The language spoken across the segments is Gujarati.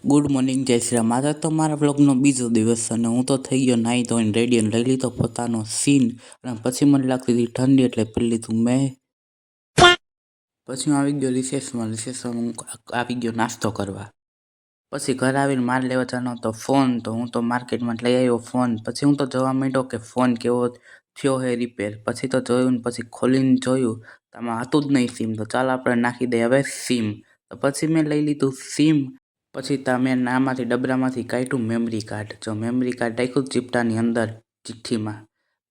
ગુડ મોર્નિંગ જય શ્રી રામ. આજે તો મારા વ્લોગનો બીજો દિવસ અને હું તો થઈ ગયો નાહી ધોઈને રેડી અને લઈ લીધો પોતાનો સીન. અને પછી મને લાગતી હતી ઠંડી એટલે પહેરી લીધું મેં. પછી હું આવી ગયો રિસેસમાં હું આવી ગયો નાસ્તો કરવા. પછી ઘરે આવીને માર લેવા જવાનો હતો ફોન, તો હું તો માર્કેટમાં લઈ આવ્યો ફોન. પછી હું તો જોવા માંડ્યો કે ફોન કેવો થયો હે રિપેર. પછી તો જોયું ને પછી ખોલીને જોયું તો આમાં હતું જ નહીં સીમ. તો ચાલો આપણે નાખી દઈએ હવે સીમ. તો પછી મેં લઈ લીધું સીમ. પછી મેં આમાંથી ડબરામાંથી કાઢ્યું મેમરી કાર્ડ. જો મેમરી કાર્ડ રાખ્યું ચીપટાની અંદર ચિઠ્ઠીમાં.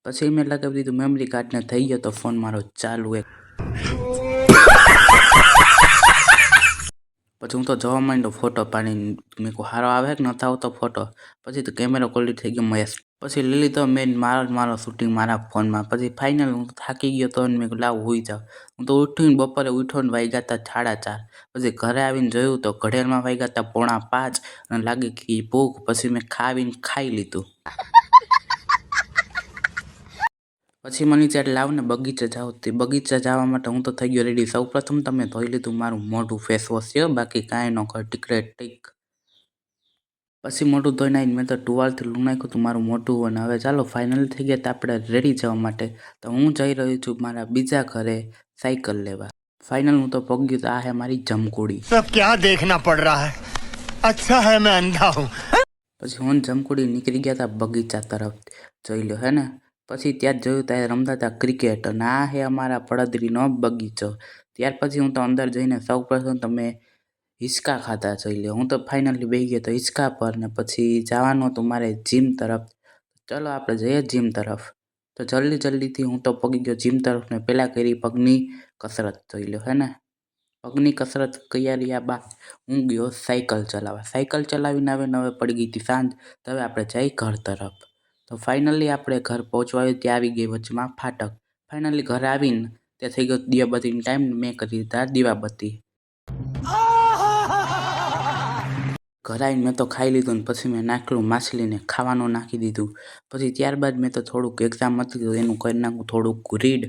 પછી મેં લગાવી દીધું મેમરી કાર્ડને થઈ ગયો તો ફોન મારો ચાલુ એક. પછી હું તો જોવા માંડ્યો ફોટો પાડીને. મેં કહું સારો આવે કે નહોતો આવતો ફોટો. પછી તો કેમેરો ક્વોલિટી થઈ ગયો મસ્ત. પછી લઈ લીધો મેં મારો શૂટિંગ મારા ફોનમાં. પછી ફાઇનલ હું થાકી ગયો તો મેં કહું લાવ હોઈ જાઉં. હું તો ઉઠીને બપોરે ઉઠો ને વાગ્યા હતા 4:30. પછી ઘરે આવીને જોયું તો ઘડિયાળમાં વાગ્યા હતા 4:45 અને લાગી ગઈ ભૂખ. પછી મેં ખાઈ લીધું. પછી મને ત્યારે લાવ ને બગીચે જાવ. તે બગીચે જવા માટે હું તો થઈ ગયો રેડી. સૌ પ્રથમ તમે ધોઈ લીધું મારું મોઢું ફેસ વોશ છે, બાકી કાંઈ ન કર ટીક. પછી મોઢું ધોઈને આવીને મેં તો ટુવાલથી લૂ નાખ્યું હતું મારું મોઢું. અને હવે ચાલો ફાઇનલ થઈ ગયા તો આપણે રેડી જવા માટે. તો હું જઈ રહ્યો છું મારા બીજા ઘરે સાયકલ લેવા. ફાઇનલ હું તો પગ્યું તો આ હે મારી જમકુડી. सब क्या देखना पड़ रहा है, अच्छा है मैं अंधा हूँ. પછી હું જમકુડી નીકળી ગયા હતા બગીચા તરફ. જોઈ લો હે ને. પછી ત્યાં જ જોયું ત્યાં રમતા હતા ક્રિકેટ. અને આ હે અમારા પડદરીનો બગીચો. ત્યાર પછી હું તો અંદર જઈને સૌ પ્રથમ તમે હિંચકા ખાતા જોઈ લો. હું તો ફાઇનલી બેસી ગયો તો હિંચકા પર. ને પછી જવાનું હતું મારે જીમ તરફ. ચલો આપણે જઈએ જીમ તરફ. તો જલ્દીથી હું તો પગી ગયો જીમ તરફ. ને પહેલાં કરી પગની કસરત જોઈ લો હે ને. પગની કસરત કર્યા બાદ હું ગયો સાયકલ ચલાવવા. સાયકલ ચલાવીને આવીને હવે પડી ગઈ હતી સાંજ. તો હવે આપણે જઈ ઘર તરફ. તો ફાઇનલી આપણે ઘર પહોંચવા આવ્યું ત્યાં આવી ગઈ વચમાં ફાટક. ફાઇનલી ઘરે આવીને ત્યાં થઈ ગયો દીવાબત્તીનો ટાઈમ. મેં કરી દીધા દીવાબત્તી. ઘરે આવીને મેં તો ખાઈ લીધું ને પછી મેં નાખેલું માછલીને ખાવાનું નાખી દીધું. પછી ત્યારબાદ મેં તો થોડુંક એક્ઝામ હતી તો એનું કરી નાખું થોડુંક રીડ.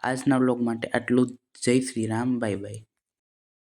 આજના વ્લોગ માટે આટલું જ. જય શ્રી રામ, બાય બાય.